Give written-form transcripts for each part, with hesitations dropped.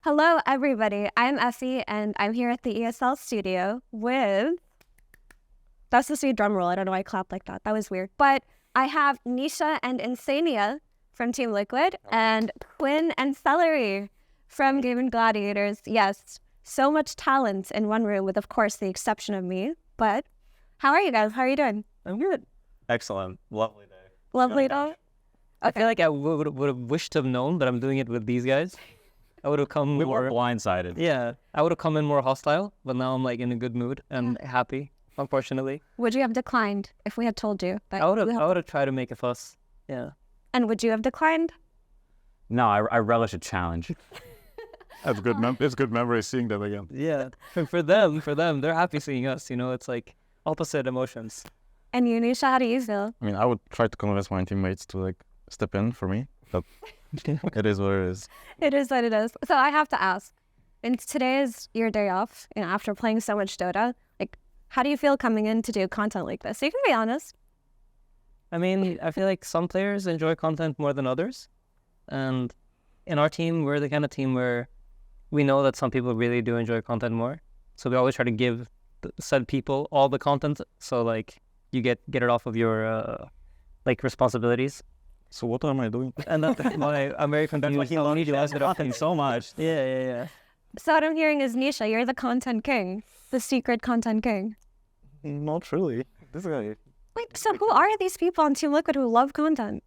Hello, everybody. I'm Effie, and I'm here at the ESL studio with... That's supposed to be a drum roll. I don't know why I clapped like that. That was weird. But I have Nisha and Insania from Team Liquid and Quinn and Celery from Gaimin Gladiators. Yes, so much talent in one room with, of course, the exception of me. But how are you guys? How are you doing? I'm good. Excellent. Lovely day. Lovely day? Okay. I feel like I would have wished to have known that I'm doing it with these guys. I would have come We more were blindsided. Yeah, I would have come in more hostile, but now I'm like in a good mood and happy, unfortunately. Would you have declined if we had told you? That I would have tried to make a fuss. Yeah. And would you have declined? No, I relish a challenge. That's good. It's good memory seeing them again. Yeah. For them, they're happy seeing us. You know, it's like opposite emotions. And you, Nisha, how do you feel? I mean, I would try to convince my teammates to step in for me, but it is what it is. It is what it is. So I have to ask, and today is your day off, after playing so much Dota, how do you feel coming in to do content like this? You can be honest. I mean, I feel like some players enjoy content more than others. And in our team, we're the kind of team where we know that some people really do enjoy content more. So we always try to give said people all the content. So you get it off of your responsibilities. So what am I doing? And that's why I'm very confused. That's why he loves the content so much. Yeah. So what I'm hearing is, Nisha, you're the content king, the secret content king. Not really. This guy. Wait, so who are these people on Team Liquid who love content?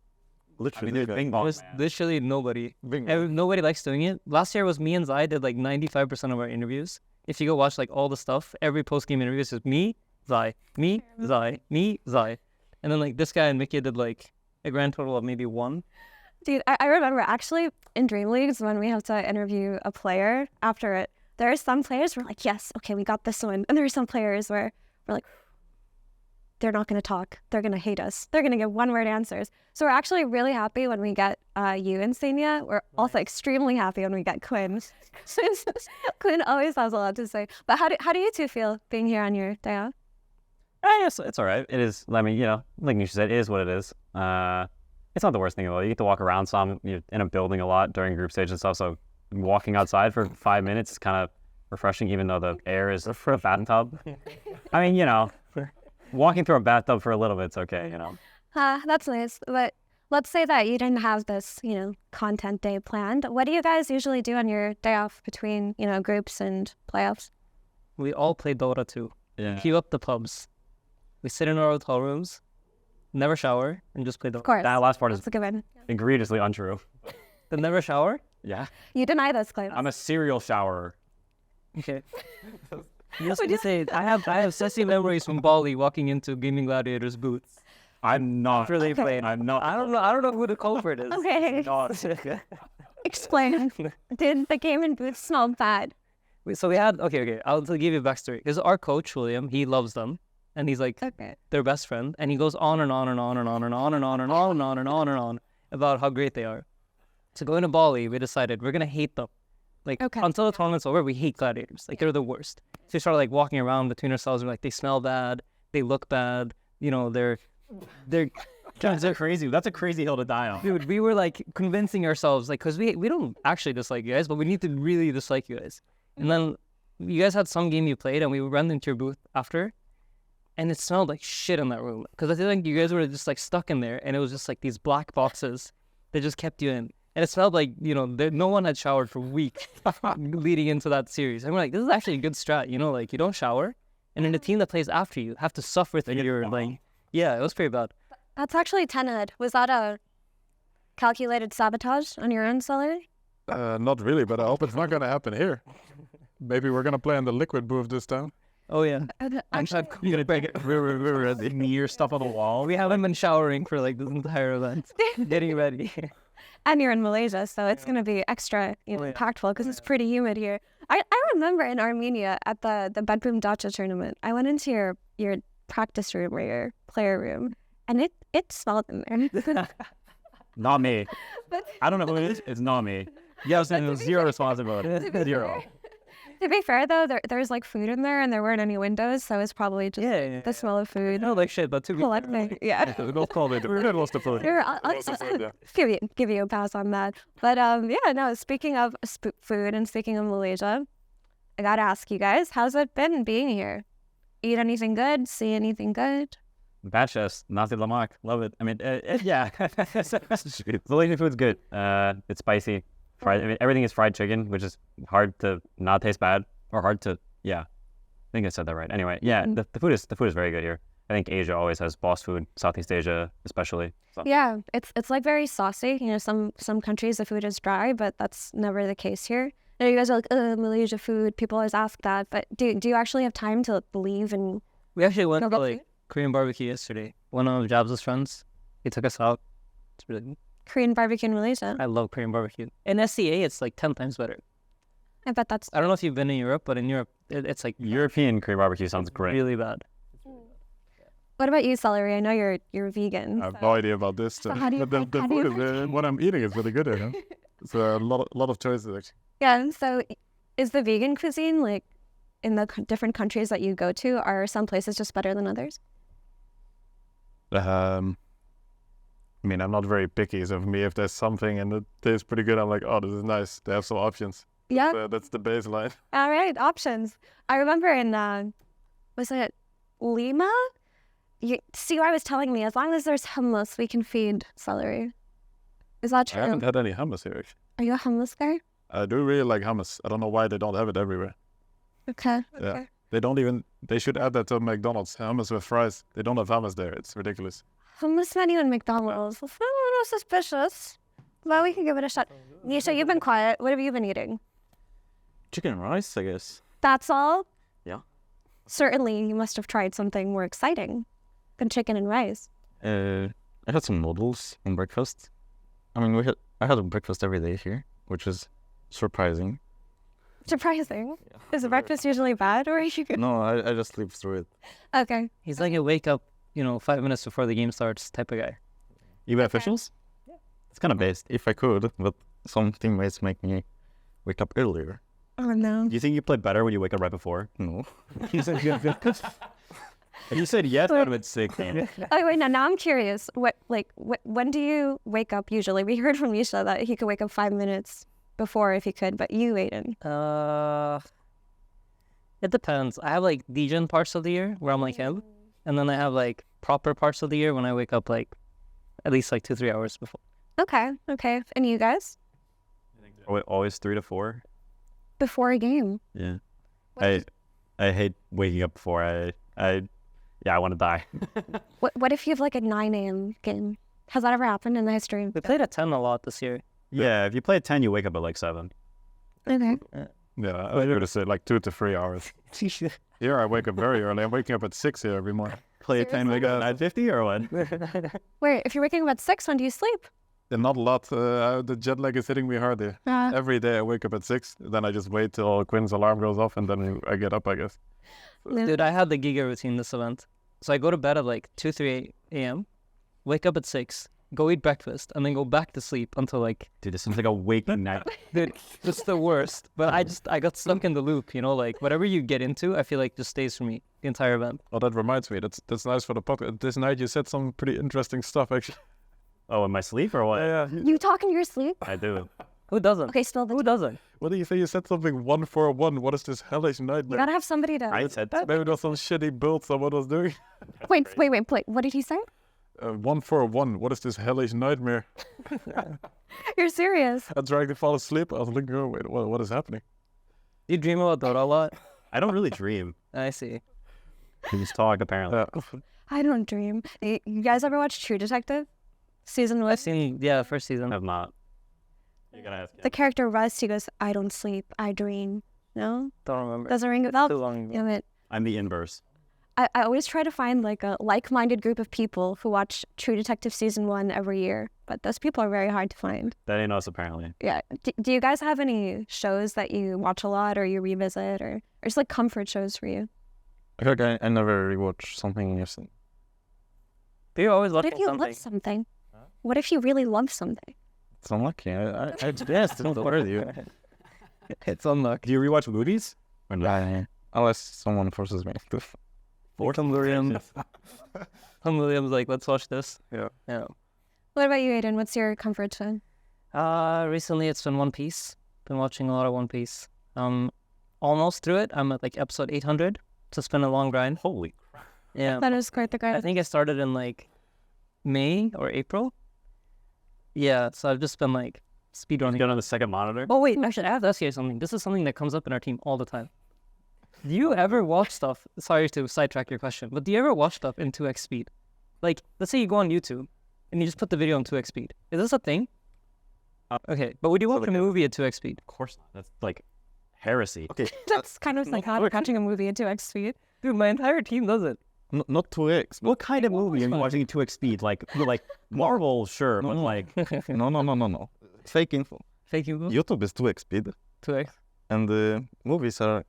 Literally, there's this guy. Bing Bong, There's man. literally nobody. Bingo. Nobody likes doing it. Last year was me and Zai did 95% of our interviews. If you go watch all the stuff, every post-game interview is just me, Zai, me, Zai, me, Zai. And then this guy and Mickey did a grand total of maybe one. Dude, I remember actually in Dream Leagues when we have to interview a player after it, there are some players who are like, yes, okay, we got this one. And there are some players where we're like, they're not going to talk. They're going to hate us. They're going to give one-word answers. So we're actually really happy when we get you, Insania. We're also extremely happy when we get Quinn. Quinn always has a lot to say. But how do you two feel being here on your day off? Yes, it's all right. It is, I mean, like Nisha said, it is what it is. It's not the worst thing in the world. You get to walk around some. You're in a building a lot during group stage and stuff, so walking outside for 5 minutes is kind of refreshing, even though the air is for a bathtub. I mean, walking through a bathtub for a little bit's okay, That's nice. But let's say that you didn't have this, content day planned. What do you guys usually do on your day off between, groups and playoffs? We all play Dota too. Yeah. Queue up the pubs. We sit in our hotel rooms, never shower, and just play Dota. Of course. That last part is That's a good one. egregiously untrue. The never shower? Yeah. You deny those claims. I'm a serial showerer. Okay. Yes, you say I have sassy memories from Bali walking into Gaming Gladiators booths I'm not. after they played. I'm not. I don't know who the culprit is. Okay. Explain. Did the game in booths smell bad? So we had okay. I'll give you a backstory. Because our coach William, he loves them, and he's like Okay. their best friend, and he goes on and on and on and on and on and on and on and on and on and on about how great they are. So going to Bali, we decided we're gonna hate them. Okay. Until the tournament's over, we hate gladiators. They're the worst. So we started walking around between ourselves. We're they smell bad, they look bad. They're That's crazy. That's a crazy hill to die on. dude. We were convincing ourselves because we don't actually dislike you guys, but we need to really dislike you guys. And then you guys had some game you played, and we ran into your booth after, and it smelled like shit in that room because I think you guys were just stuck in there, and it was just these black boxes that just kept you in. And it smelled like, no one had showered for weeks leading into that series. And we're this is actually a good strat, you don't shower. And then the team that plays after you have to suffer through your, yeah, it was pretty bad. That's actually tenid. Was that a calculated sabotage on your end, Celery? Not really, but I hope it's not going to happen here. Maybe we're going to play in the Liquid booth this time. Oh, yeah. Actually, You're gonna we're near stuff on the wall. We haven't been showering for this entire event. Getting ready. and you're in Malaysia, so it's going to be extra impactful because it's pretty humid here. I remember in Armenia at the Bedroom Dacha tournament, I went into your practice room or your player room, and it smelled in there. Not me. But I don't know who it is. It's not me. Yeah, I was saying it was zero responsibility. Zero. To be fair though, there's like food in there and there weren't any windows, so it's probably just the smell of food. No, like shit, but to be Collecting. Yeah. Don't call it. It was the food. Here, Was the food, yeah. give you a pass on that. But yeah, no. Speaking of food and speaking of Malaysia, I gotta ask you guys, how's it been being here? Eat anything good? See anything good? Batches, nasi lemak, love it. I mean, yeah. Malaysian food's good. It's spicy. Fried. I mean, everything is fried chicken, which is hard to not taste bad or hard to. Yeah, I think I said that right. Anyway, yeah, the food is very good here. I think Asia always has boss food. Southeast Asia, especially. So. Yeah, it's like very saucy. You know, some countries the food is dry, but that's never the case here. You know, you guys are like, Malaysia food. People always ask that, but do you actually have time to leave and? We actually went to get like food? Korean barbecue yesterday. One of Jobs' friends, he took us out. It's really good. Korean barbecue in Malaysia. I love Korean barbecue. In SCA, it's like 10 times better. I bet that's. I don't know if you've been in Europe, but in Europe, it's like European Korean barbecue sounds great. really bad. What about you, Celery? I know you're vegan. I have no idea about this. So how do you but the how do you food is what I'm eating is really good. You know? It's a lot of choices actually. Yeah. So, is the vegan cuisine like in the different countries that you go to? Are some places just better than others? I mean, I'm not very picky, so for me, if there's something and it tastes pretty good, I'm like, oh, this is nice. They have some options. Yeah. That's the baseline. All right. Options. I remember in was it Lima? CY was telling me as long as there's hummus, we can feed Celery. Is that I true? haven't had any hummus here. Actually. Are you a hummus guy? I do really like hummus. I don't know why they don't have it everywhere. Okay. Yeah. They should add that to McDonald's. Hummus with fries. They don't have hummus there. It's ridiculous. Hummus menu in McDonald's. That's a little suspicious. Well, we can give it a shot. Nisha, you've been quiet. What have you been eating? Chicken and rice, I guess. That's all? Yeah. Certainly, you must have tried something more exciting than chicken and rice. I had some noodles and breakfast. I mean, I had a breakfast every day here, which is surprising. Surprising. Is the breakfast usually bad, or are you good? No, I just sleep through it. Okay. He's like a wake up, 5 minutes before the game starts type of guy. You bet officials? Yeah. It's kind of based. If I could, but some teammates make me wake up earlier. Oh, no. Do you think you play better when you wake up right before? No. You said if you said yes, I would have been sick. Man. Oh, wait, now I'm curious. When do you wake up usually? We heard from Nisha that he could wake up 5 minutes before if he could, but you, Aiden. It depends. I have like degen parts of the year where I'm like him, and then I have like proper parts of the year when I wake up like at least like 2-3 hours before. Okay. And you guys? Always 3 to 4. Before a game. Yeah. I hate waking up before. I want to die. What if you have like a 9 a.m. game? Has that ever happened in the history? We played at 10 a lot this year. Yeah, if you play at 10, you wake up at like 7. Okay. Yeah, I was going to say like 2 to 3 hours. Here I wake up very early. I'm waking up at 6 here every morning. Play at 10, wake up at 9:50 or what? Wait, if you're waking up at 6, when do you sleep? And not a lot. The jet lag is hitting me hard here. Every day I wake up at 6. Then I just wait till Quinn's alarm goes off and then I get up, I guess. Dude, I had the Giga routine this event. So I go to bed at like 2-3 a.m., wake up at 6, go eat breakfast, and then go back to sleep until like... Dude, this sounds like a waking night. Dude, it's the worst. But I got stuck in the loop, like whatever you get into, I feel like just stays for me the entire event. Oh, that reminds me. That's nice for the podcast. This night you said some pretty interesting stuff, actually. Oh, in my sleep or what? Yeah. You talk in your sleep? I do. Who doesn't? Okay, spill the Who doesn't? What do you say? You said something 1-for-1. What is this hellish You nightmare? gotta have somebody to... I said that. Maybe it was some shitty build someone was doing. Wait. What did he say? 1-for-1. What is this hellish nightmare? You're serious? I tried to fall asleep. I was looking, oh, wait, what is happening? You dream about Dota a lot? I don't really dream. I see. You just talk, apparently. I don't dream. You guys ever watch True Detective? Season 1? I've seen, first season. I have not. You're going to ask. The character Russ, he goes, I don't sleep, I dream. No? Don't remember. Doesn't ring a bell? Too long ago. Damn it. I'm the inverse. I always try to find like a like-minded group of people who watch True Detective Season 1 every year, but those people are very hard to find. That ain't us, apparently. Yeah. Do you guys have any shows that you watch a lot or you revisit or just like comfort shows for you? I feel like I never rewatch something interesting. But you're always What watching if you something. love something? What if you really love something? It's unlucky. I yes, don't worry you. It's unlucky. Do you rewatch movies? Unless someone forces me to. Tom Williams. Tom Williams, like, let's watch this. Yeah. What about you, Aiden? What's your comfort show? Recently it's been One Piece. Been watching a lot of One Piece. Almost through it. I'm at like episode 800. So it's been a long grind. Holy Yeah. That is quite the I grind. think I started in like May or April. Yeah, so I've just been like speedrunning. Get on the second monitor. Oh wait, actually, I have to ask you something. This is something that comes up in our team all the time. Do you ever watch stuff? Sorry to sidetrack your question, but do you ever watch stuff in 2x speed? Like, let's say you go on YouTube and you just put the video on 2x speed. Is this a thing? Okay, but would you watch a movie at 2x speed? Of course not. That's like heresy. Okay, That's kind of psychotic watching a movie at 2x speed. Dude, my entire team does it. not 2x. What kind of movie are you watching at 2x speed? Like Marvel, sure, but like No. Fake info. Fake info? YouTube is 2x speed, 2x. and movies are.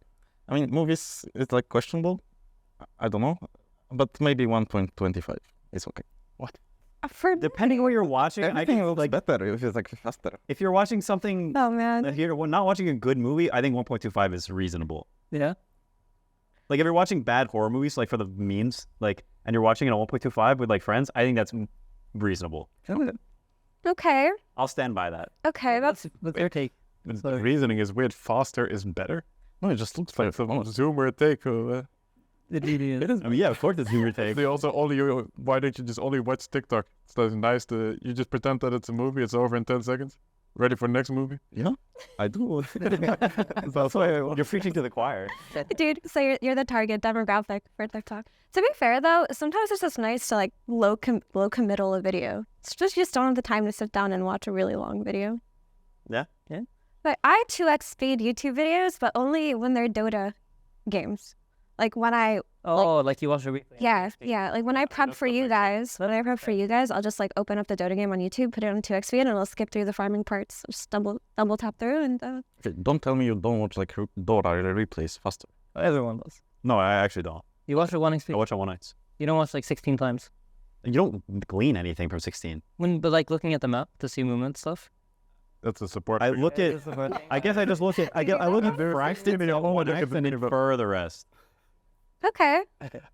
I mean, movies is like questionable. I don't know, but maybe 1.25 is okay. For depending on what you're watching, Everything looks better if it's like faster. if you're watching something, oh man, if you're not watching a good movie, I think 1.25 is reasonable. Yeah. Like if you're watching bad horror movies, like for the memes, like, and you're watching it at 1.25 with like friends, I think that's reasonable. okay, I'll stand by that. okay, that's What's your take? The reasoning is weird. Faster is better. No, it just looks It's like like some oh, zoomer take. It really is. I mean, yeah, of course it's your take. They also why don't you just only watch TikTok? It's so nice to you just pretend that it's a movie. It's over in 10 seconds. Ready for next movie? yeah, I do. That's why you're preaching to the choir. dude. So you're the target demographic for TikTok. To be fair though, sometimes it's just nice to like low committal a video. It's just you just don't have the time to sit down and watch a really long video. Yeah. But I 2x speed YouTube videos, but only when they're Dota games. Like when I Like you watch a replay. yeah. Like when I prep for you guys, I'll just like open up the Dota game on YouTube, put it on 2x speed, and I'll skip through the farming parts. Just double tap through, and Okay, don't tell me you don't watch like Dota replays faster. Everyone does. No, I actually don't. You watch it 1x I watch on one nights. You don't watch like 16 times. You don't glean anything from 16. But like looking at the map to see movement stuff. That's a support. I figure. look at. I guess I just look at. I look at fractions on one nights and infer the rest. okay.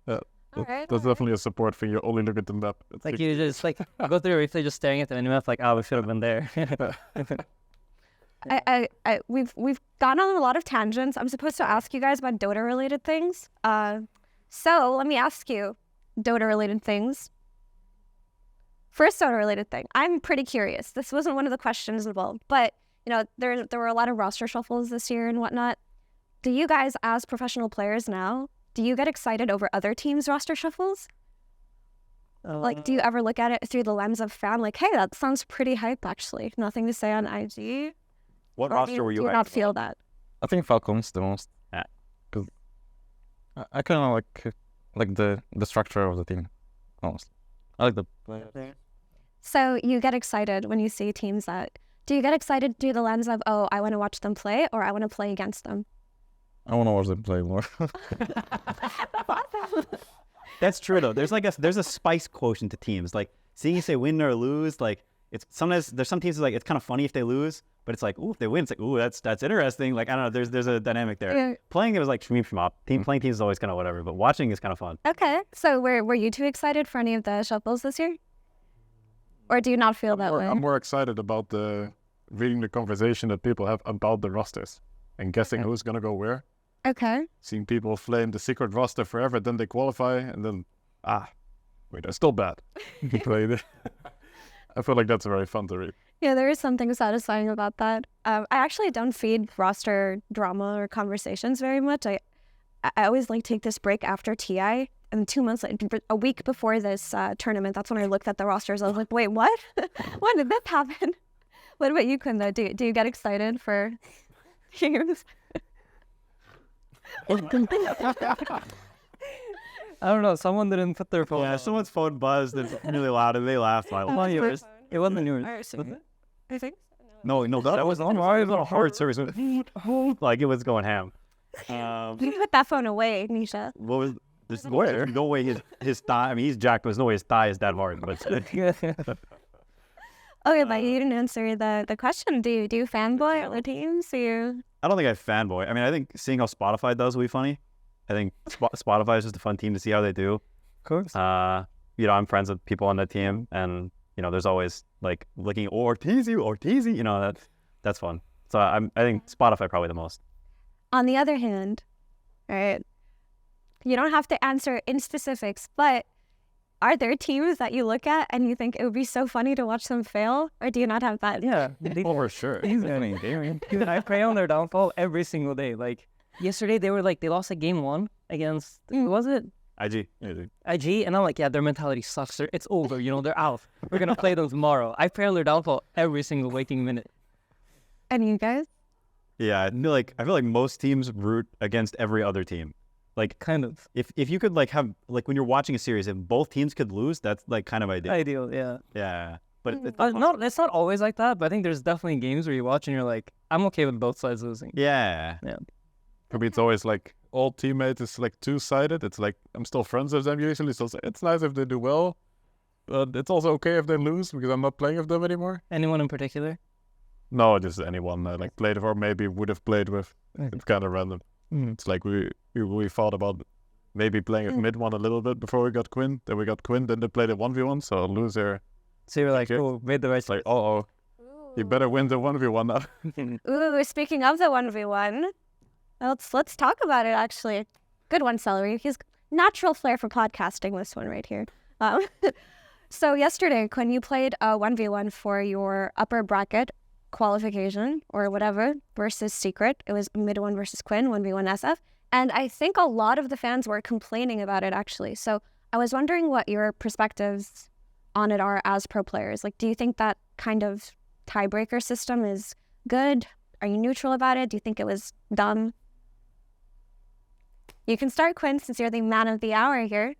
Yeah, All right. That's definitely a support thing. You only look at the map. It's Like you just like go through a replay just staring at the minimap like, we should have been there. We've gone on a lot of tangents. I'm supposed to ask you guys about Dota related things. So let me ask you Dota related things. First Dota related thing. I'm pretty curious. This wasn't one of the questions involved, but you know, there were a lot of roster shuffles this year and whatnot. Do you guys, as professional players now, do you get excited over other teams' roster shuffles? Like, do you ever look at it through the lens of fan? Like, hey, that sounds pretty hype, actually. Nothing to say on IG. What Or roster were you do you at? not feel that? I think Falcons the most. Yeah. Because I kind of like the structure of the team. Almost. I like the players. So you get excited when you see teams that. Do you get excited through the lens of, oh, I want to watch them play, or I want to play against them? I want to watch them play more. That's true though. There's a spice quotient to teams. Like seeing if they win or lose. Like it's sometimes there's some teams like it's kind of funny if they lose, but it's like ooh if they win, it's like ooh that's interesting. Like I don't know. There's a dynamic there. Yeah. Playing it was like shmeep shmop. Playing teams is always kind of whatever, but watching is kind of fun. Okay. So were you too excited for any of the shuffles this year? Or do you not feel that way? I'm more excited about reading the conversation that people have about the rosters and guessing who's gonna go where. Okay. Seeing people flame the secret roster forever, then they qualify, and then wait, they're still bad. You played it. I feel like that's very fun to read. Yeah, there is something satisfying about that. I actually don't feed roster drama or conversations very much. I always like take this break after TI, and 2 months later, a week before this tournament, that's when I looked at the rosters. I was like, wait, what? When did this happen? What about you, Quinn, though? Do you get excited for games? I don't know. Someone didn't put their phone. Yeah, someone's phone buzzed and really loud, and they laughed. It wasn't yours. It wasn't yours. I think. No, that was on a hard service. Like it was going ham. You put that phone away, Nisha. What was there's no way his thigh. I mean, he's jacked, but there's no way his thigh is that hard. But Okay, but you didn't answer the question. Do you fanboy other teams? Do you? I don't think I fanboy. I mean, I think seeing how Spotify does will be funny. I think Spotify is just a fun team to see how they do. Of course. You know, I'm friends with people on that team, and you know, there's always like looking Ortiz, you know, that's fun. So I think Spotify probably the most. On the other hand, right? You don't have to answer in specifics, but are there teams that you look at and you think it would be so funny to watch them fail, or do you not have that? Yeah. Oh, for sure. Dude, I pray on their downfall every single day. Like yesterday, they lost like game 1 against who was it? IG. IG, and I'm like, yeah, their mentality sucks. It's over. You know, they're out. We're gonna play them tomorrow. I pray on their downfall every single waking minute. And you guys? Yeah, I feel like most teams root against every other team. Like, Kind of if you could like have like when you're watching a series, if both teams could lose, that's like kind of ideal. ideal, yeah. Yeah, but it's It's not always like that, but I think there's definitely games where you watch and you're like, I'm okay with both sides losing. yeah. For me, it's always like all teammates is like two-sided. It's like I'm still friends with them usually, so it's nice if they do well, but it's also okay if they lose because I'm not playing with them anymore. Anyone in particular? No, just anyone I like played with or maybe would have played with. It's kind of random. It's like we thought about maybe playing with mid one a little bit before we got Quinn. Then we got Quinn. Then they played a 1v1, so loser. So you're like, Okay. oh, made the right It's like, oh, you better win the 1v1 now. Ooh, speaking of the 1v1, let's talk about it, actually. Good one, Celery. He's natural flair for podcasting, this one right here. So yesterday, Quinn, you played a 1v1 for your upper bracket qualification or whatever versus Secret. It was mid 1 versus Quinn, 1v1 SF. And I think a lot of the fans were complaining about it, actually. So I was wondering what your perspectives on it are as pro players. Like, do you think that kind of tiebreaker system is good? Are you neutral about it? Do you think it was dumb? You can start, Quinn, since you're the man of the hour here.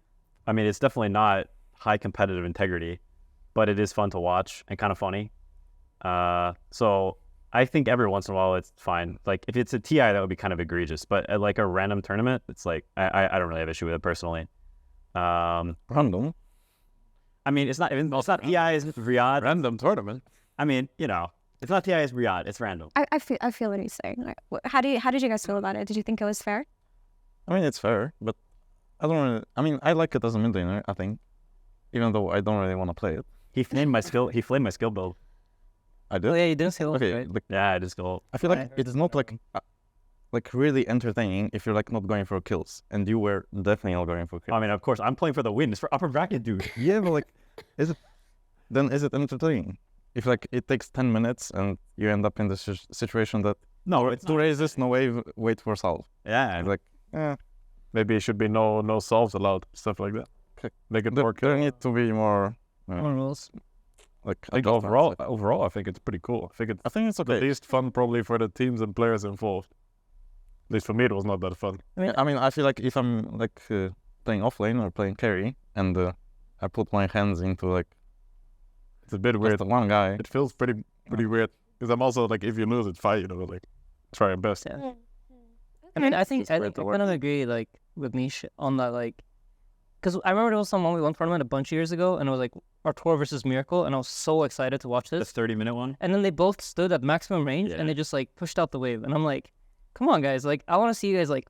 I mean, it's definitely not high competitive integrity, but it is fun to watch and kind of funny. So I think every once in a while it's fine. Like if it's a TI, that would be kind of egregious. But at like a random tournament, it's like I don't really have issue with it personally. Random. I mean, it's not TI, it's Riyadh. Random tournament. I mean, you know, it's not TI, it's Riyadh. It's random. I feel what he's saying. How did you guys feel about it? Did you think it was fair? I mean, it's fair, but I don't really. I mean, I like it as a mid laner, I think, even though I don't really want to play it. He flamed my skill. He flamed my skill build. I did. Oh, yeah, you didn't say Okay, right? like, Yeah, I just go. I feel like it is not like really entertaining if you're like not going for kills, and you were definitely not going for kills. I mean, of course, I'm playing for the win. It's for upper bracket, dude. Yeah, but like, is it entertaining? If like it takes 10 minutes and you end up in this situation that No, it's to raise this, no wave, wait for solve. Yeah, Like, Maybe it should be no solves allowed, stuff like that. Okay. Make it more. there need to be more More rules. like. I think adjustments. overall, I think it's pretty cool. I think it's The okay. least fun probably for the teams and players involved. At least for me, it was not that fun. I mean, I feel like if I'm like playing offlane or playing carry, and I put my hands into like It's a bit just weird. the one guy. It feels pretty weird because I'm also like, if you lose, it's fine. You know, like try your best. Yeah. I mean, I think It's I great to kind of agree like with Niche on that, like, because I remember there was some 1v1 tournament a bunch of years ago, and it was like Artor versus Miracle, and I was so excited to watch the this. 30-minute one. And then they both stood at maximum range, Yeah. and they just like pushed out the wave, and I'm like, come on, guys, like I want to see you guys like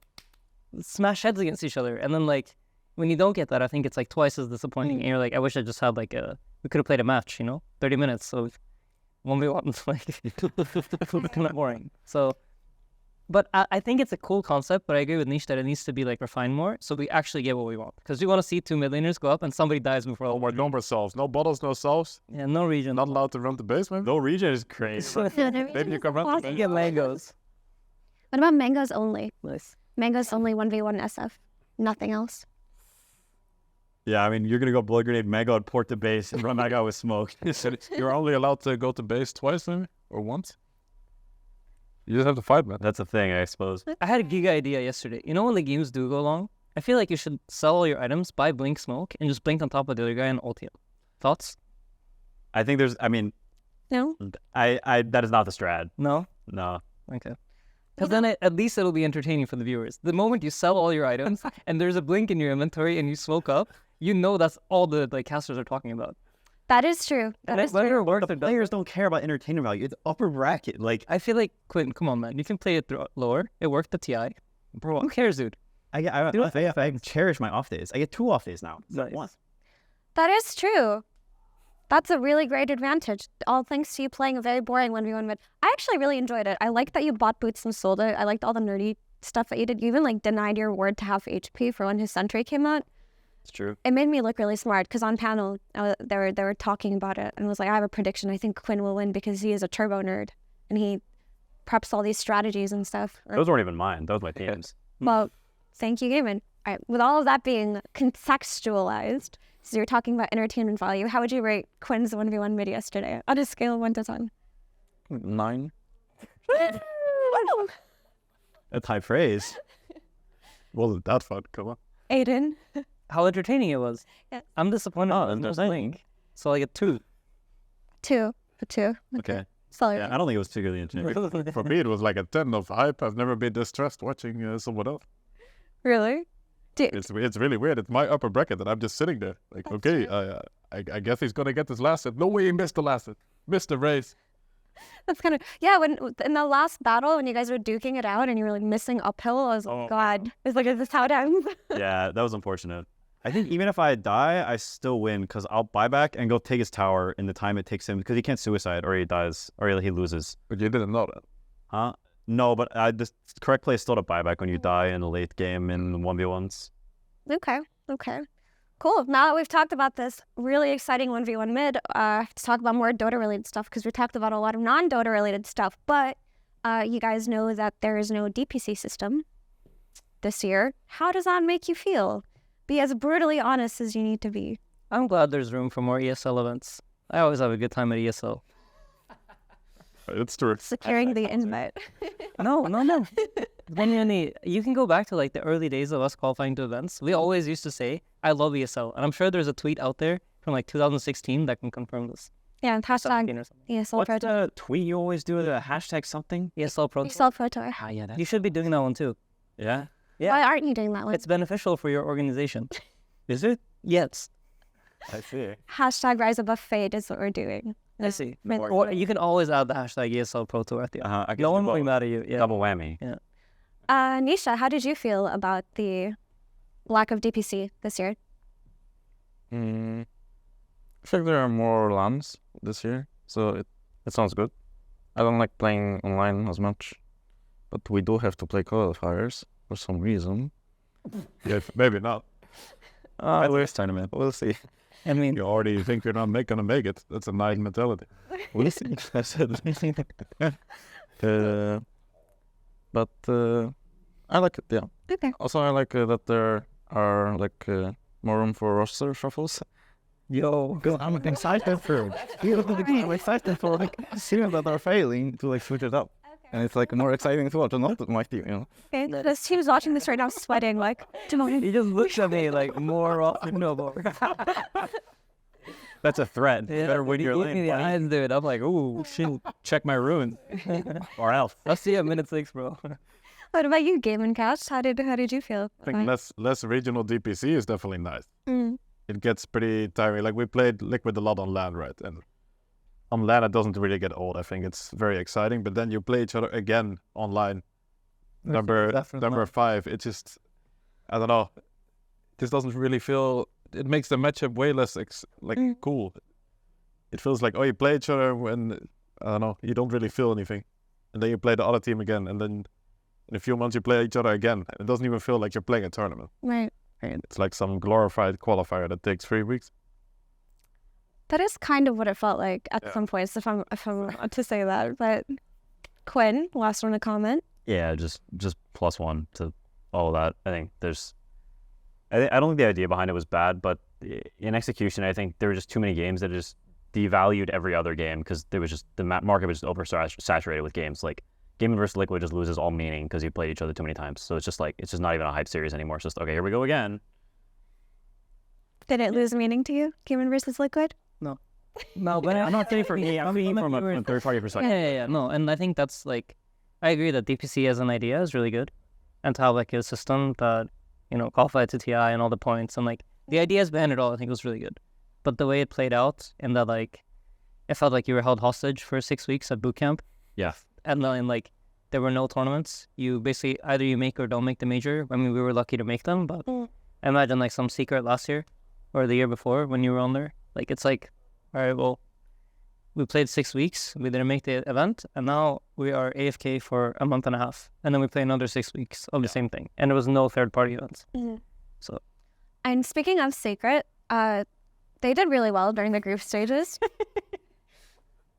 smash heads against each other, and then like when you don't get that, I think it's like twice as disappointing. And you're like, I wish I just had like we could have played a match, 30 minutes, so 1v1 like kind of boring. So. But I think it's a cool concept, but I agree with Nish that it needs to be like refined more, so we actually get what we want. Because we want to see 2 mid laners go up and somebody dies before No all. more number solves. No bottles, no solves. Yeah, no region. Not allowed to run the base, maybe? No region is crazy. Maybe you can run the You base. get mangoes. What about mangoes only? Nice. Mangoes only 1v1 SF. Nothing else. Yeah, I mean, you're gonna go blood grenade, mega, and port the base, and run that guy with smoke. You're only allowed to go to base twice, maybe? Or once? You just have to fight, man. That's a thing, I suppose. I had a giga idea yesterday. You know when the games do go long? I feel like you should sell all your items, buy blink smoke, and just blink on top of the other guy and ult him. Thoughts? I think I mean, No? I that is not the strat. No? No. Okay. Because then at least it'll be entertaining for the viewers. The moment you sell all your items and there's a blink in your inventory and you smoke up, you know that's all the like casters are talking about. That is true. That is true. The players don't care about entertainment value. It's upper bracket. Like, I feel like Quinn, come on, man. You can play it lower. It worked at TI. bro, Who cares, dude? I cherish my off days. I get 2 off days now. Nice. One. That is true. That's a really great advantage. All thanks to you playing a very boring 1v1 mid. I actually really enjoyed it. I liked that you bought boots and sold it. I liked all the nerdy stuff that you did. You even like denied your ward to half HP for when his sentry came out. It's true. It made me look really smart because on panel they were talking about it and I was like, I have a prediction. I think Quinn will win because he is a turbo nerd and he preps all these strategies and stuff. Those weren't even mine. Those were my team's. Well, thank you, Gaimin. All right, with all of that being contextualized, so you're talking about entertainment value, how would you rate Quinn's 1v1 mid yesterday on a scale of 1 to 10? 9. That's high praise. Wasn't that fun? Come on. Aiden? How entertaining it was. Yeah. I'm disappointed. Oh, there was no entertaining. Link. So like a 2. 2. A 2. Okay. Solid. Yeah, I don't think it was particularly entertaining. For me, it was like a 10 of hype. I've never been distressed watching someone else. Really? It's really weird. It's my upper bracket, and I'm just sitting there like, That's okay, true. I guess he's gonna get this last hit. No way he missed the last hit. Missed the race. That's kind of, yeah, when in the last battle, when you guys were duking it out and you were like missing uphill, I was like, Oh. God, it's like, is this how it ends? Yeah, that was unfortunate. I think even if I die, I still win because I'll buy back and go take his tower in the time it takes him because he can't suicide or he dies or he loses. But you didn't know that. Huh? No, but the correct play is still to buy back when you die in the late game in 1v1s. Okay. Cool. Now that we've talked about this really exciting 1v1 mid, let's talk about more Dota related stuff because we talked about a lot of non-Dota related stuff, but you guys know that there is no DPC system this year. How does that make you feel? Be as brutally honest as you need to be. I'm glad there's room for more ESL events. I always have a good time at ESL. It's true. Securing the invite. No. Genuinely, you can go back to like the early days of us qualifying to events. We always used to say, I love ESL. And I'm sure there's a tweet out there from like 2016 that can confirm this. Yeah, and hashtag 17 or something. ESL What's Pro Tour. the tweet you always do? The hashtag something? ESL Pro Tour. ESL Pro Tour. Ah, yeah, You should be doing that one too. yeah. Yeah. Why aren't you doing that one? It's beneficial for your organization. Is it? Yes. I see. Hashtag Rise Above Fade is what we're doing. I see. Mid- Or you can always add the hashtag ESL Pro Tour at the end. I guess No one will double- be mad at you. Yeah. Double whammy. Nisha, how did you feel about the lack of DPC this year? I think there are more LANs this year, so it sounds good. I don't like playing online as much, but we do have to play qualifiers for some reason. Yeah, maybe not. We'll tournament. We'll see. I mean, You already think you're not gonna make it. That's a naive mentality. We'll see. I said. But I like it. Yeah. Okay. Also, I like that there are like more room for roster shuffles. yo. Because I'm excited for I'm excited for like teams that are failing to like switch it up. And it's like more exciting to watch, not my team, you know. Okay, this team's watching this right now sweating like, Timon. He just looks at me like more often. No more. That's a threat. Yeah, Better win he your gave lane. me the buddy. eyes, dude. I'm like, ooh, shit. Check my runes. Or else. I'll see you at minute 6, bro. What about you, Gaimin Cash? How did you feel? I think less regional DPC is definitely nice. Mm. It gets pretty tiring. Like we played Liquid a lot on LAN, right? And on LAN it doesn't really get old. I think it's very exciting. But then you play each other again online. Number 5. It just, I don't know. It just doesn't really feel. It makes the matchup way less cool. It feels like, oh, you play each other when, I don't know, you don't really feel anything. And then you play the other team again. And then in a few months you play each other again. It doesn't even feel like you're playing a tournament. Right. It's like some glorified qualifier that takes 3 weeks. That is kind of what it felt like at Yeah. some points, if I'm allowed to say that. But Quinn, last one to comment. Yeah, just +1 to all of that. I think I don't think the idea behind it was bad, but in execution, I think there were just too many games that just devalued every other game because there was just the market was just oversaturated with games. Like Gaimin versus Liquid just loses all meaning because you played each other too many times. So it's just not even a hype series anymore. It's just okay, here we go again. Did it lose meaning to you, Gaimin versus Liquid? No, but I'm not saying for me. I'm thinking from a third-party perspective. Yeah. No, and I think that's like, I agree that DPC as an idea is really good, and to have like a system that qualified to TI and all the points and like the ideas behind it all, I think was really good. but the way it played out, and that like, it felt like you were held hostage for 6 weeks at boot camp, Yeah. and then like there were no tournaments. You basically either you make or don't make the major. I mean, we were lucky to make them, but I imagine like some secret last year or the year before when you were on there. Like it's like, all right, well, we played 6 weeks, we didn't make the event, and now we are AFK for a month and a half, and then we play another 6 weeks of the same thing, and there was no third party events. So, And speaking of secret, they did really well during the group stages,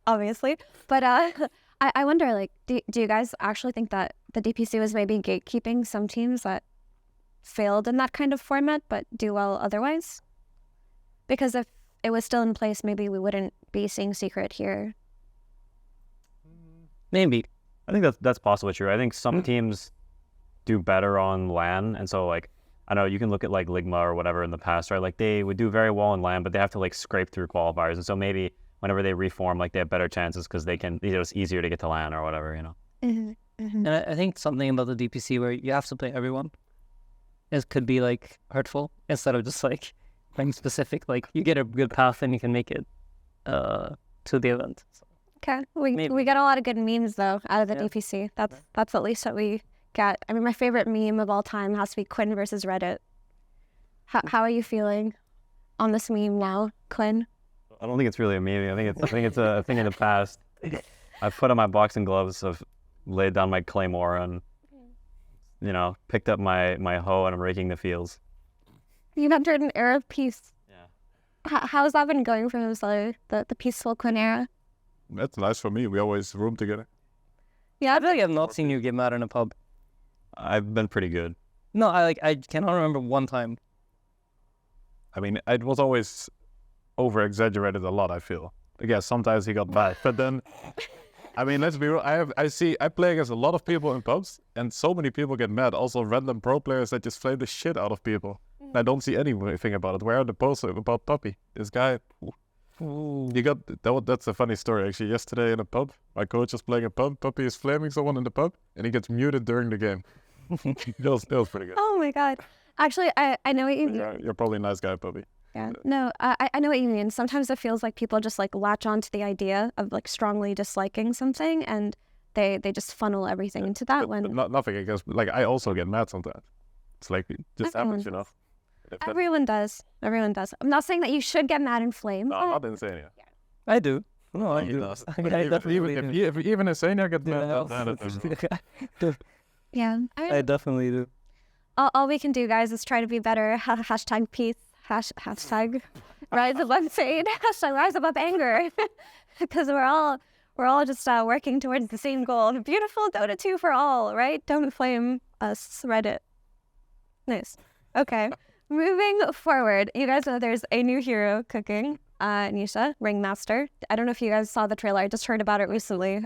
obviously. But I wonder, like, do you guys actually think that the DPC was maybe gatekeeping some teams that failed in that kind of format but do well otherwise? Because if it was still in place, maybe we wouldn't be seeing secret here. maybe. I think that's possibly true. I think some teams do better on LAN, and so like I know you can look at like Ligma or whatever in the past, right? Like they would do very well in LAN, but they have to like scrape through qualifiers, and so maybe whenever they reform, like they have better chances because they can, it's easier to get to LAN or whatever, you know. And I think something about the DPC where you have to play everyone, it could be like hurtful instead of just like playing specific. Like you get a good path and you can make it to the event. So, Okay, Maybe. we got a lot of good memes though out of the Yeah. DPC. That's at least what we get. I mean, my favorite meme of all time has to be Quinn versus Reddit. How are you feeling on this meme now, Quinn? I don't think it's really a meme. I think it's a thing in the past. I've put on my boxing gloves, I've laid down my claymore, and you know, picked up my hoe, and I'm raking the fields. You've entered an era of peace. Yeah. How's that been going for the peaceful Quinn era? That's nice for me. We always room together. Yeah, I feel like I've not seen you get mad in a pub. I've been pretty good. No, I cannot remember one time. I mean, it was always over exaggerated a lot. I feel. I guess sometimes he got mad, but then, I mean, let's be real. I play against a lot of people in pubs, and so many people get mad. Also, random pro players that just flame the shit out of people. I don't see anything about it. Where are the posts about Puppy? This guy, you got that's a funny story actually. Yesterday in a pub, my coach is playing a pub. Puppy is flaming someone in the pub, and he gets muted during the game. It was pretty good. Oh my god. Actually, I know what you mean. You're probably a nice guy, Puppy. Yeah. No, I know what you mean. Sometimes it feels like people just like latch on to the idea of like strongly disliking something, and they just funnel everything into that one. Nothing against. Like I also get mad sometimes. It's like it just happens, you know. Everyone does. Everyone does. I'm not saying that you should get mad and flame. No, I'm not insane. Yeah. I do. No, I He do. does. I definitely do. If even insane, I get Yeah, mad. Yeah. I definitely do. All we can do, guys, is try to be better. Hashtag peace. Hashtag rise above fade. Hashtag rise above anger. Because we're all just working towards the same goal. Beautiful Dota 2 for all, right? Don't flame us, Reddit. Nice. Okay. Moving forward, you guys know there's a new hero cooking. Nisha, Ringmaster. I don't know if you guys saw the trailer. I just heard about it recently.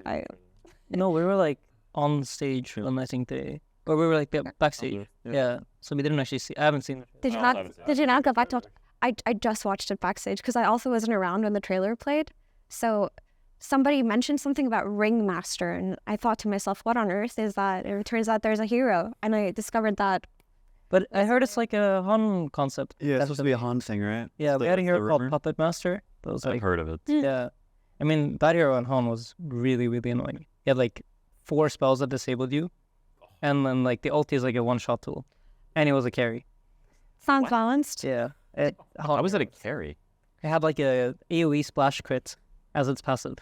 No, we were like on stage when I think or we were like backstage. Yeah. So we didn't actually see. I haven't seen it. Did you not go back to? I just watched it backstage because I also wasn't around when the trailer played. So somebody mentioned something about Ringmaster, and I thought to myself, what on earth is that? And it turns out there's a hero, and I discovered that. But I heard it's like a Han concept. Yeah, it's That's supposed to be a Han thing, right? Yeah, we The- had a hero the called rumor. Puppet Master. That was I've like, heard of it. yeah. I mean, that hero on Han was really, really annoying. He had like 4 spells that disabled you, and then like the ulti is like a one-shot tool, and he was a carry. Sounds balanced. Yeah. How was it a carry? It had like a AoE splash crit as its passive.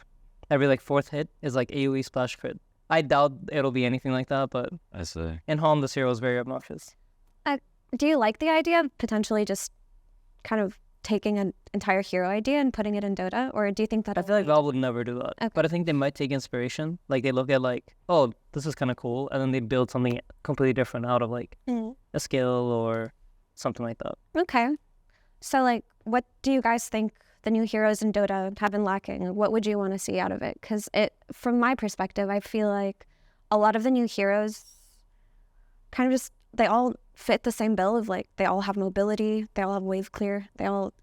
Every like 4th hit is like AoE splash crit. I doubt it'll be anything like that, but I see. in Han, this hero is very obnoxious. Do you like the idea of potentially just kind of taking an entire hero idea and putting it in Dota, or do you think that I feel like Valve would never do that. Okay. But I think they might take inspiration. Like they look at like, oh, this is kind of cool, and then they build something completely different out of like a skill or something like that. Okay. So like, what do you guys think the new heroes in Dota have been lacking? What would you want to see out of it? Because from my perspective, I feel like a lot of the new heroes kind of just, they all fit the same bill of like, they all have mobility, they all have wave clear, they all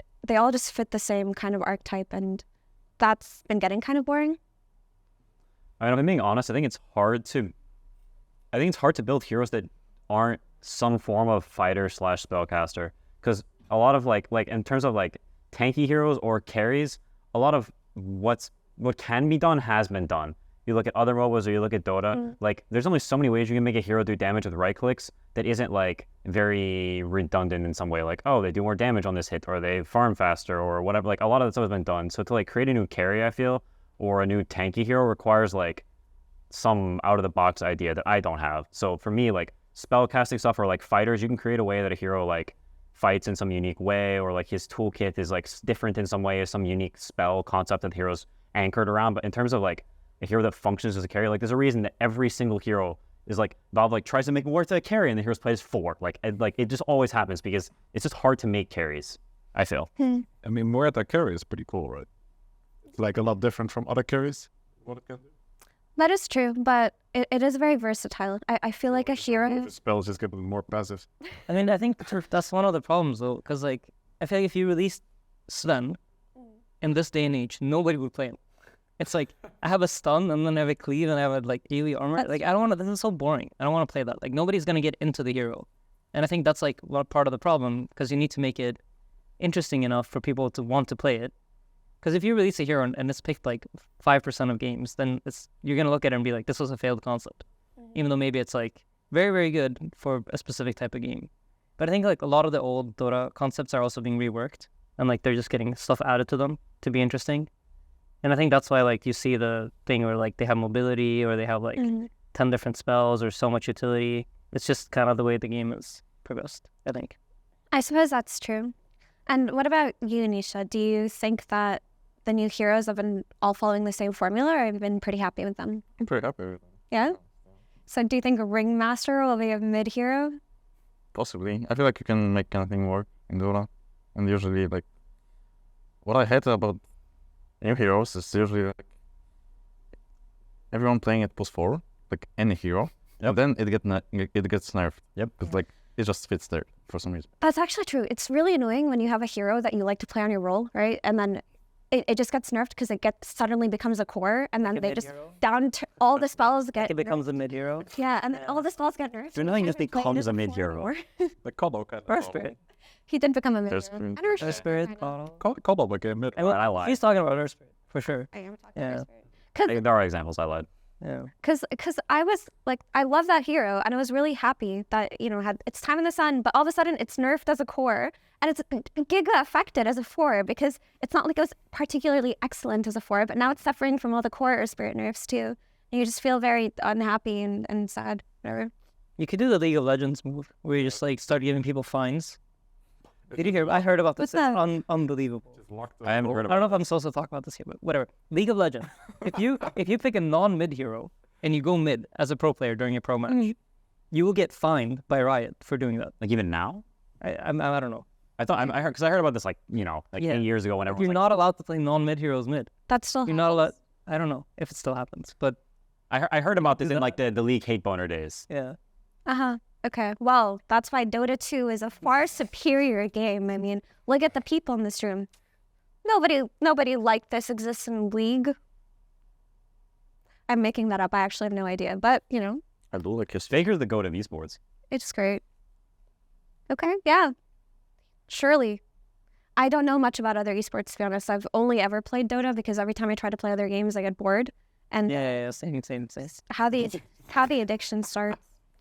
just fit the same kind of archetype, and that's been getting kind of boring. I mean, if I'm being honest, I think it's hard to build heroes that aren't some form of fighter / spellcaster, because a lot of like in terms of like tanky heroes or carries, a lot of what can be done has been done. You look at other MOBAs or you look at Dota, like there's only so many ways you can make a hero do damage with right clicks that isn't like very redundant in some way. Like, oh, they do more damage on this hit, or they farm faster, or whatever. Like a lot of that stuff has been done. So to like create a new carry, I feel, or a new tanky hero requires like some out of the box idea that I don't have. So for me, like spell casting stuff or like fighters, you can create a way that a hero like fights in some unique way, or like his toolkit is like different in some way, some unique spell concept that the hero's anchored around. But in terms of like a hero that functions as a carry, like there's a reason that every single hero is like Valve like tries to make it work to a carry and the hero's plays 4. Like it just always happens because it's just hard to make carries, I feel. I mean, Muerta carry is pretty cool, right? It's like a lot different from other carries. What it can do. That is true, but it is very versatile. I feel like a hero. The spells just get more passive. I mean, I think that's one of the problems though, because like I feel like if you released Sven in this day and age, nobody would play him. It's like I have a stun and then I have a cleave and I have a like daily armor. Like I don't want to. This is so boring. I don't want to play that. Like nobody's gonna get into the hero, and I think that's like one part of the problem because you need to make it interesting enough for people to want to play it. Because if you release a hero and it's picked like 5% of games, then you're gonna look at it and be like, this was a failed concept, even though maybe it's like very very good for a specific type of game. But I think like a lot of the old Dota concepts are also being reworked, and like they're just getting stuff added to them to be interesting. And I think that's why like you see the thing where like they have mobility or they have like 10 different spells or so much utility. It's just kind of the way the game is progressed, I think. I suppose that's true. And what about you, Nisha? Do you think that the new heroes have been all following the same formula, or have you been pretty happy with them? I'm pretty happy with them. Yeah? So do you think a Ringmaster will be a mid-hero? Possibly. I feel like you can make anything work in Dota. And usually, like, what I hate about new heroes is usually, like, everyone playing at +4, like, any hero. Yep. Then it gets nerfed. Yep. It's like, it just fits there for some reason. That's actually true. It's really annoying when you have a hero that you like to play on your role, right? And then it just gets nerfed because it suddenly becomes a core, and then they just all the spells get It becomes nerfed. a mid hero. Yeah, and then all the spells get nerfed. So nothing just I haven't played becomes it a before mid-hero. anymore. The Kodo kind Earth Spirit. He did become a mid There's hero. Spirit. Earth Spirit. Kodo became mid. I lied. He's talking about Earth Spirit for sure. I am talking Yeah. Earth Spirit. There are examples I lied. Yeah. Because I was like, I love that hero, and I was really happy that, you know, had its time in the sun, but all of a sudden it's nerfed as a core, and it's giga affected as a 4, because it's not like it was particularly excellent as a 4, but now it's suffering from all the core Earth Spirit nerfs too. And you just feel very unhappy and sad, whatever. You could do the League of Legends move where you just like start giving people fines. Did you hear? I heard about this. What's that? It's unbelievable. I haven't heard I don't know if I'm supposed to talk about this here, but whatever. League of Legends. if you pick a non-mid hero and you go mid as a pro player during a pro match, you will get fined by Riot for doing that. Like even now? I don't know. I heard because I heard about this like 8 years ago. Whenever You're not allowed to play non-mid heroes mid. That's still You're not allowed. I don't know if it still happens, but I heard about this in like the league hate boner days. yeah. Okay, well, that's why Dota 2 is a far superior game. I mean, look at the people in this room. Nobody like this exists in League. I'm making that up. I actually have no idea, but, you know, I do like his Faker's the goat of esports. it's great. Okay, yeah. Surely. I don't know much about other esports, to be honest. I've only ever played Dota because every time I try to play other games, I get bored. And Yeah. Same. how the addiction starts.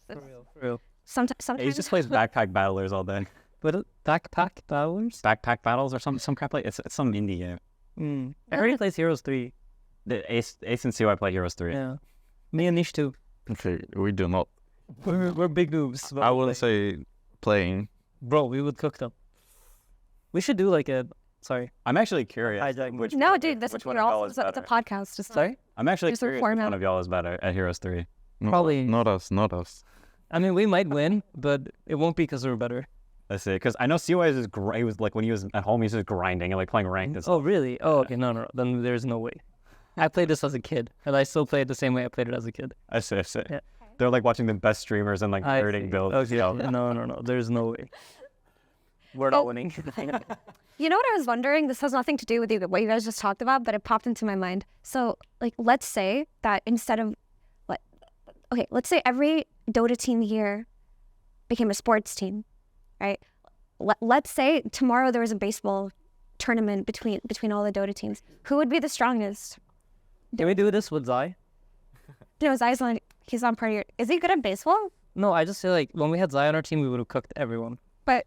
For real. Sometimes Yeah, he just plays backpack battlers all day. But backpack battlers. Backpack battles or some crap like it's some indie game. I heard he plays Heroes 3. The Ace and CY play Heroes 3. Yeah. Me and Nish too. Okay, we do not. We're big noobs. but I we wouldn't play. say playing. Bro, we would cook them. We should do like a. Sorry. I'm actually curious. Hijack. Which No, one- dude, this which is one we're of y'all all is it's a better? podcast. Just Sorry. I'm actually There's a curious which format. one of y'all is better at Heroes 3. No, Probably- Not us. I mean, we might win, but it won't be because we're better. Let's see, because I know CY is just he was like when he was at home, he was just grinding and like playing ranked and stuff. Oh, really? Oh, okay. No. Then there's no way. I played this as a kid, and I still play it the same way I played it as a kid. I see. Yeah. They're like watching the best streamers and like I nerding see. builds. Okay. So- No. There's no way. We're not winning. You know what I was wondering? This has nothing to do with what you guys just talked about, but it popped into my mind. So, like, let's say that instead of, let's say every Dota team here became a sports team, right? Let's say tomorrow there was a baseball tournament between all the Dota teams. Who would be the strongest? Can we do this with Zai? No, Zai's on. He's on part of your. Is he good at baseball? No, I just feel like when we had Zai on our team, we would have cooked everyone. But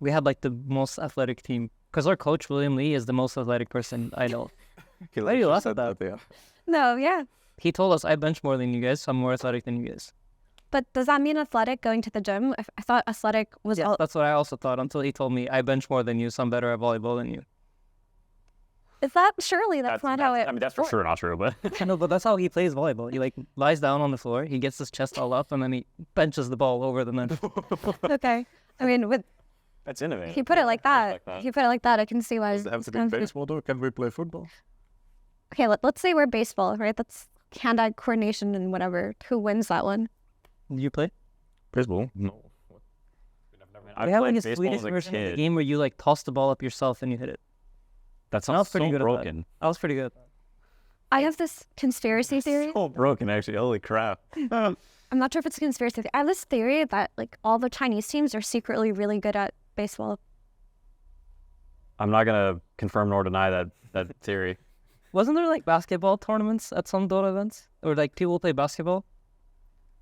We had like the most athletic team because our coach William Lee is the most athletic person I know. Why do you laugh at that? Yeah. no, yeah. He told us I bench more than you guys, so I'm more athletic than you guys. But does that mean athletic going to the gym? I thought athletic was Yeah, all. that's what I also thought until he told me I bench more than you, so I'm better at volleyball than you. Is that surely that's not how it? I mean, that's for sure not true, but No, but that's how he plays volleyball. He like lies down on the floor, he gets his chest all up, and then he benches the ball over the net. Okay. I mean, with that's innovative. he put it like that. He put it like that. I can see why. Does it have to be it's- baseball though? Can we play football? Okay, let's say we're baseball, right? That's hand-eye coordination and whatever. Who wins that one? You play? Baseball? No. I We have like played a baseball Swedish as a version of the kid. game where you like toss the ball up yourself and you hit it. That And I was sounds pretty so good at broken. that. I was pretty good at that. I have this conspiracy theory. So broken, actually. Holy crap. I'm not sure if it's a conspiracy theory. I have this theory that like all the Chinese teams are secretly really good at baseball. I'm not gonna confirm nor deny that theory. Wasn't there like basketball tournaments at some Dota events? Or like people play basketball?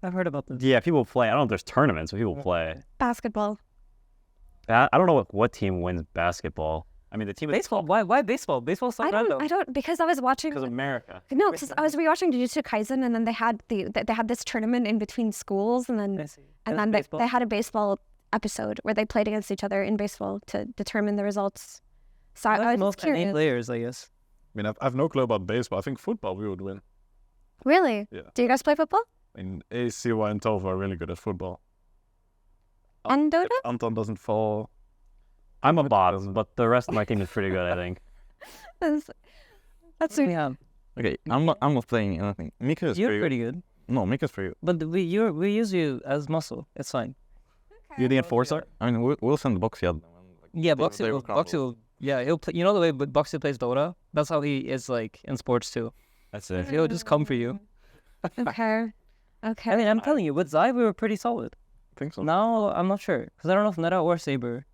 I've heard about this. Yeah, people play. I don't know if there's tournaments, but people play. Basketball. I don't know what team wins basketball. I mean, the team Baseball? Why baseball? Baseball's so random. I don't because I was watching. because America. No, because I was rewatching Jujutsu Kaisen, and then they had they had this tournament in between schools, and then I see. and that's then baseball? they had a baseball episode where they played against each other in baseball to determine the results. So I That's was just most NA curious. players, I guess. I mean, I've no clue about baseball. I think football we would win. Really? Yeah. Do you guys play football? I mean, ACY and Tova are really good at football. And Dota? Anton doesn't fall. I'm a bottom, but the rest of my team is pretty good, I think. That's Yeah, Okay, I'm not playing anything. Mika is you're pretty good. No, Mika's pretty good. But we use you as muscle. It's fine. You're the enforcer? I mean, we'll send Boxy out. Yeah, They- they will Boxy will. Yeah, he'll play. You know the way Boxy plays Dota? That's how he is like in sports too. That's it. He'll just come for you. okay. Okay. I mean, I'm telling you, with Zai we were pretty solid. think so. Now I'm not sure because I don't know if Neta or Saber.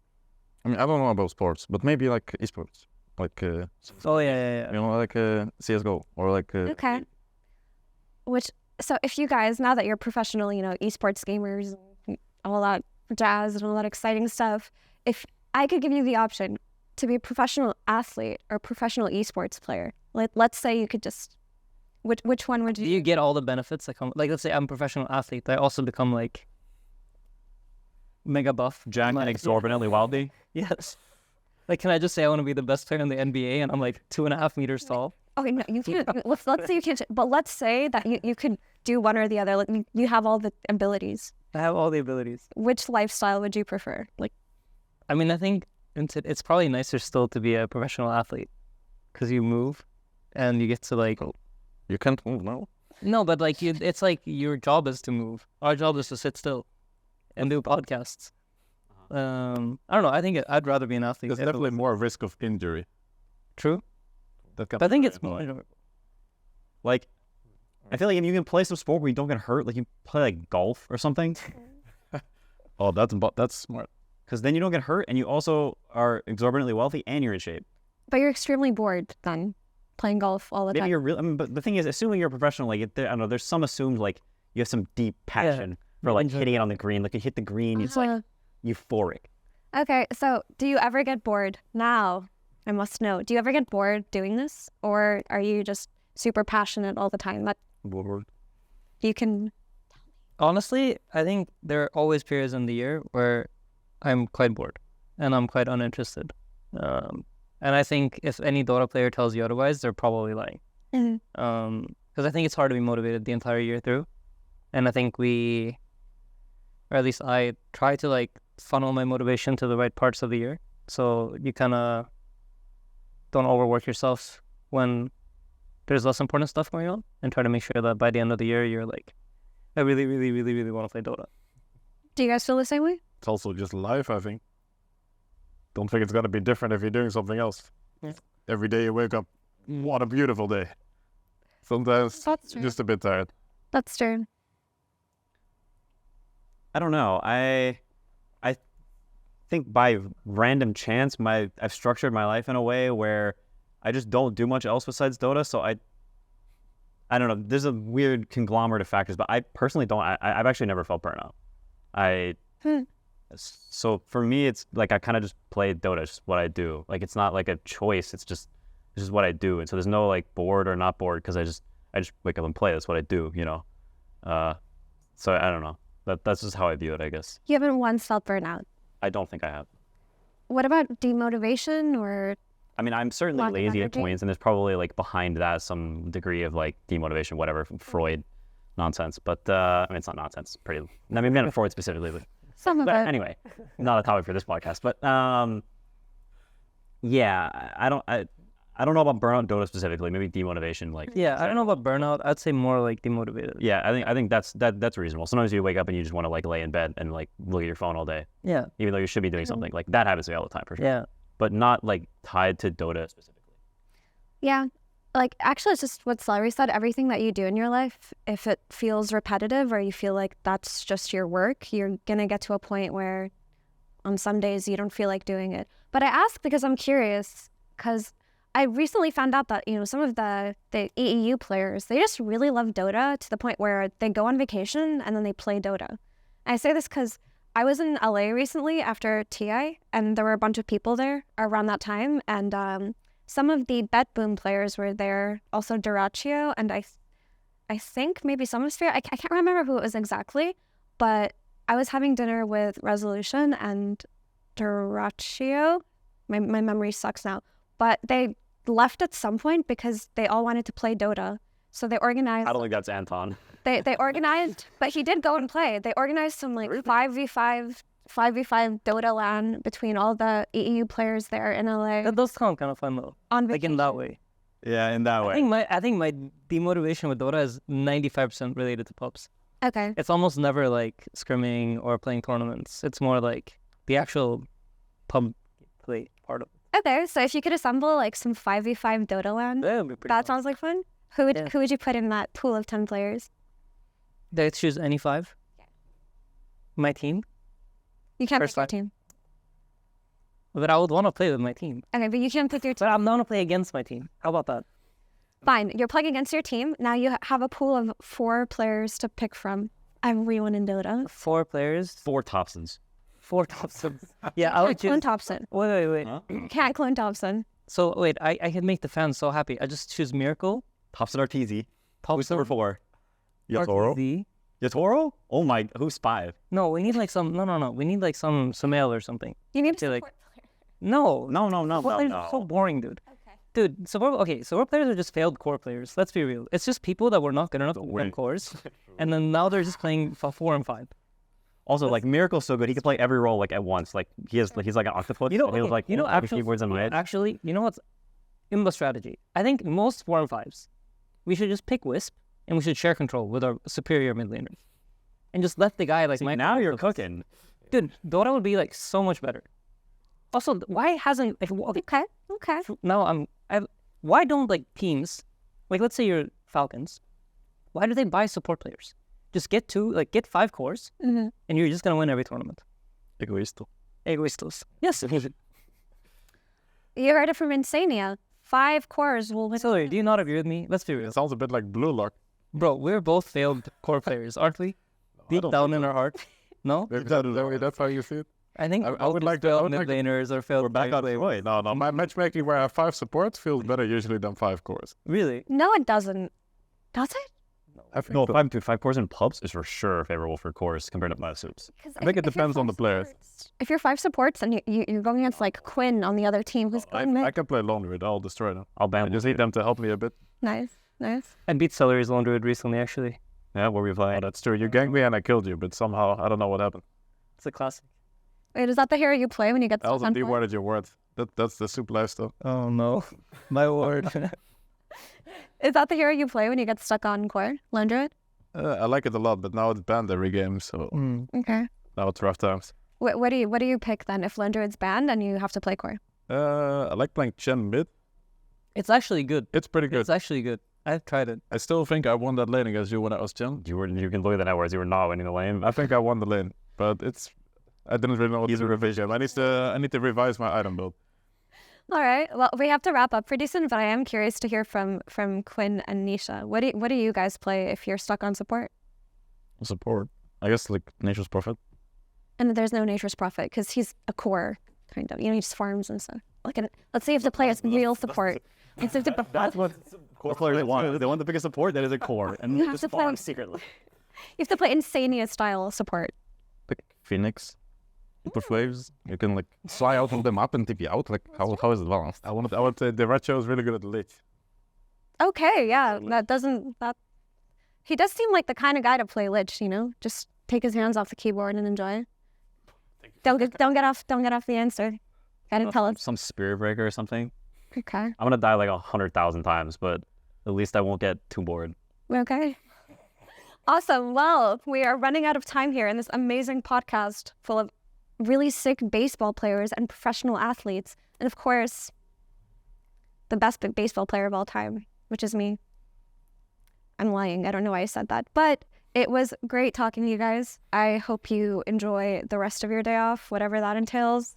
I mean, I don't know about sports, but maybe like esports, like Oh yeah. you know, like CS:GO or like Okay. So if you guys, now that you're professional, esports gamers and all that jazz and all that exciting stuff, if I could give you the option to be a professional athlete or professional esports player, like let's say you could just, which one would Do you? you get all the benefits that come? Like, let's say I'm a professional athlete, I also become like mega buff. Jack Like, and exorbitantly wealthy. Yes. Like, can I just say I want to be the best player in the NBA and I'm like 2.5 meters tall? Okay, no, you can't. let's say you can't. But let's say that you could do one or the other. Like you have all the abilities. I have all the abilities. Which lifestyle would you prefer? Like, I mean, I think it's probably nicer still to be a professional athlete because you move and you get to like. you can't move now. No, but like it's like your job is to move. Our job is to sit still and do podcasts. I don't know. I think I'd rather be an athlete. There's definitely more risk of injury. True. That can But I think be it's annoying. more. Like, I feel like if you can play some sport where you don't get hurt, like you play like golf or something, Oh, that's smart. because then you don't get hurt and you also are exorbitantly wealthy and you're in shape. but you're extremely bored then, playing golf all the Maybe time. you're real. I mean, but the thing is, assuming you're a professional, like I don't know, there's some assumed like you have some deep passion for like enjoy hitting it on the green. Like you hit the green, it's like euphoric. Okay, so do you ever get bored? Now, I must know. Do you ever get bored doing this, or are you just super passionate all the time? That you can. Honestly, I think there are always periods in the year where I'm quite bored and I'm quite uninterested. And I think if any Dota player tells you otherwise, they're probably lying. Mhm. Because I think it's hard to be motivated the entire year through. And I think or at least I try to like funnel my motivation to the right parts of the year. So you kind of don't overwork yourself when there's less important stuff going on and try to make sure that by the end of the year, you're like, I really, really, really, really want to play Dota. Do you guys feel the same way? It's also just life, I think. Don't think it's gonna be different if you're doing something else. Yeah. Every day you wake up, what a beautiful day. Sometimes That's true. just a bit tired. That's true. I don't know. think by random chance, I've structured my life in a way where I just don't do much else besides Dota. So I don't know. There's a weird conglomerate of factors, but I personally don't. I've actually never felt burnout. So for me, it's like I kind of just play Dota. It's just what I do. Like it's not like a choice. It's just what I do. And so there's no like bored or not bored because I just wake up and play. That's what I do. So I don't know. That's just how I view it, I guess. You haven't once felt burnout. I don't think I have. What about demotivation or? I mean, I'm certainly Lack of lazy at energy? points, and there's probably like behind that some degree of like demotivation, whatever, Freud nonsense. But I mean, it's not nonsense. It's pretty. I mean, not Freud specifically, Some of but it. anyway, not a topic for this podcast. But yeah, I don't know about burnout in Dota specifically. Maybe demotivation, like Yeah, I don't know about burnout. I'd say more like demotivated. yeah. I think that's reasonable. Sometimes you wake up and you just want to like lay in bed and like look at your phone all day, Yeah, even though you should be doing something. Like that happens to me all the time for sure. yeah. But not like tied to Dota specifically. Yeah. Like, actually, it's just what Celery said. Everything that you do in your life, if it feels repetitive or you feel like that's just your work, you're going to get to a point where on some days you don't feel like doing it. But I ask because I'm curious, because I recently found out that, some of the EEU players, they just really love Dota to the point where they go on vacation and then they play Dota. And I say this because I was in LA recently after TI, and there were a bunch of people there around that time, and some of the Bet Boom players were there, also Duraccio, and I think maybe Summersphere. I can't remember who it was exactly, but I was having dinner with Resolution and Duraccio. My memory sucks now, but they left at some point because they all wanted to play Dota. So they organized. I don't think that's Anton. They organized, but he did go and play. They organized some like 5v5 Dota LAN between all the EEU players there in LA That does sound kind of fun though. on Like vacation. in that way. Yeah, in that I think my demotivation with Dota is 95% related to pubs. Okay. It's almost never like scrimming or playing tournaments. It's more like the actual pub play part of it. Okay, so if you could assemble like some 5v5 Dota LAN, That would be pretty that fun. sounds like fun. Who would you put in that pool of 10 players? Did I choose any 5? My team? You can't First pick your time. team. But I would want to play with my team. Okay, but you can't pick your team. But I'm not going to play against my team. How about that? Fine, you're playing against your team. Now you have a pool of 4 players to pick from. Everyone in Dota. 4 players, 4 Thompsons. 4 Thompsons. Yeah, I would Can't clone choose. Thompson. Wait. Huh? Can't clone Thompson. So wait, I can make the fans so happy. I just choose Miracle, Thompson Arteezy. Who's Thompson, number 4? RTZ. Yatoro? Oh my, who's 5? No, we need like some. No. We need like some Sumail or something. You need a Okay, like- support player. No. No. Support players are so boring, dude. Okay. Dude, support players are just failed core players. Let's be real. It's just people that were not good enough to Don't win win. cores, and then now they're just playing 4 and 5. Also, like Miracle's so good, he can play every role like at once. Like he's like an octopus. You know, and he was okay, like having actually, keyboards in my head. actually, you know what's in the strategy? I think most 4 and 5s, we should just pick Wisp and we should share control with our superior mid laners, and just let the guy like. See, Mike now you're cooking. dude. Dota would be like so much better. Also, why hasn't like okay, Okay. now why don't like teams, like let's say you're Falcons, why do they buy support players? Just get 5 cores, Mm-hmm. and you're just gonna win every tournament. Egoisto. Egoistos. Yes. You heard it from Insania. 5 cores will win. Sorry, do you not agree with me? Let's be real. It sounds a bit like Blue Lock. Bro, we're both failed core players, aren't we? Deep don't down think in our heart. No? That's how you see it. I think I both would just like to- I failed would mid like to- laners or failed We're back on players. Wait, no. My matchmaking where I have 5 supports feels better usually than 5 cores. Really? No, it doesn't. Does it? I think No, so. 5 cores in pubs is for sure favorable for cores compared to my soups. 'Cause I think it if you're depends on the 5 players. supports- If you're 5 supports and you're going against like Quinn on the other team, who's I, going mid? I can play Lone Druid. I'll destroy them. I'll I ban just need them to help me a bit. Nice. I beat Celery's Lone Druid recently, actually. Yeah, where we Oh, play. that's true. You ganked me and I killed you, but somehow I don't know what happened. It's a classic. Wait, is that the hero you play when you get I stuck also on court? dewarded your word. That's the soup life stuff. Oh no. My word. Is that the hero you play when you get stuck on core? Lone Druid? I like it a lot, but now it's banned every game, so Okay. now it's rough times. What do you pick then if Lone Druid's banned and you have to play core? I like playing Chen mid. It's actually good. It's pretty good. It's actually good. I've tried it. I still think I won that lane against you when I was Chen. You can look at the networks. You were not winning the lane. I think I won the lane, but I didn't really know what to revision. I need to revise my item build. All right. Well, we have to wrap up pretty soon, but I am curious to hear from Quinn and Nisha. What do you guys play if you're stuck on support? Support. I guess like Nature's Prophet. And there's no Nature's Prophet because he's a core kind of. You know, he just farms and stuff. Look at it. Let's see if the player is real support. That's what core players want. They want the biggest support that is a core, and You have just to play- farm secretly. You have to play Insania style support. Like Phoenix. Super Flaves. You can like fly out on the map and TP out. Like how is it balanced? I would say the Retro is really good at the lich. Okay, yeah, that he does seem like the kind of guy to play Lich, you know? Just take his hands off the keyboard and enjoy. Don't get off the answer. Gotta tell us. Some Spirit Breaker or something. Okay. I'm gonna die like 100,000 times, but at least I won't get too bored. Okay. Awesome. Well, we are running out of time here in this amazing podcast full of really sick baseball players and professional athletes. And of course, the best baseball player of all time, which is me. I'm lying. I don't know why I said that. But it was great talking to you guys. I hope you enjoy the rest of your day off, whatever that entails.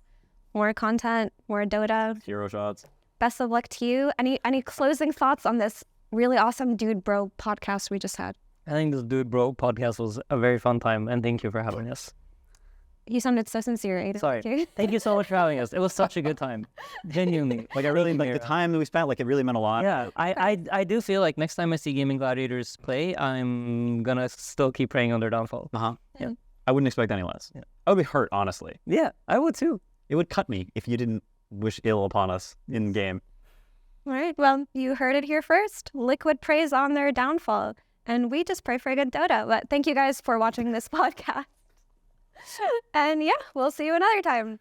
More content, more Dota. Hero shots. Best of luck to you. Any closing thoughts on this really awesome Dude Bro podcast we just had? I think this Dude Bro podcast was a very fun time, and thank you for having us. You sounded so sincere, Aiden. Sorry. Thank you. Thank you so much for having us. It was such a good time. Genuinely. Like I really Like the time that we spent, like it really meant a lot. Yeah, I do feel like next time I see Gaming Gladiators play, I'm gonna still keep praying on their downfall. Yeah. I wouldn't expect any less. Yeah. I would be hurt, honestly. Yeah, I would too. It would cut me if you didn't wish ill upon us in game. All right. Well, you heard it here first. Liquid prays on their downfall, and we just pray for a good Dota. But thank you guys for watching this podcast. And yeah, we'll see you another time.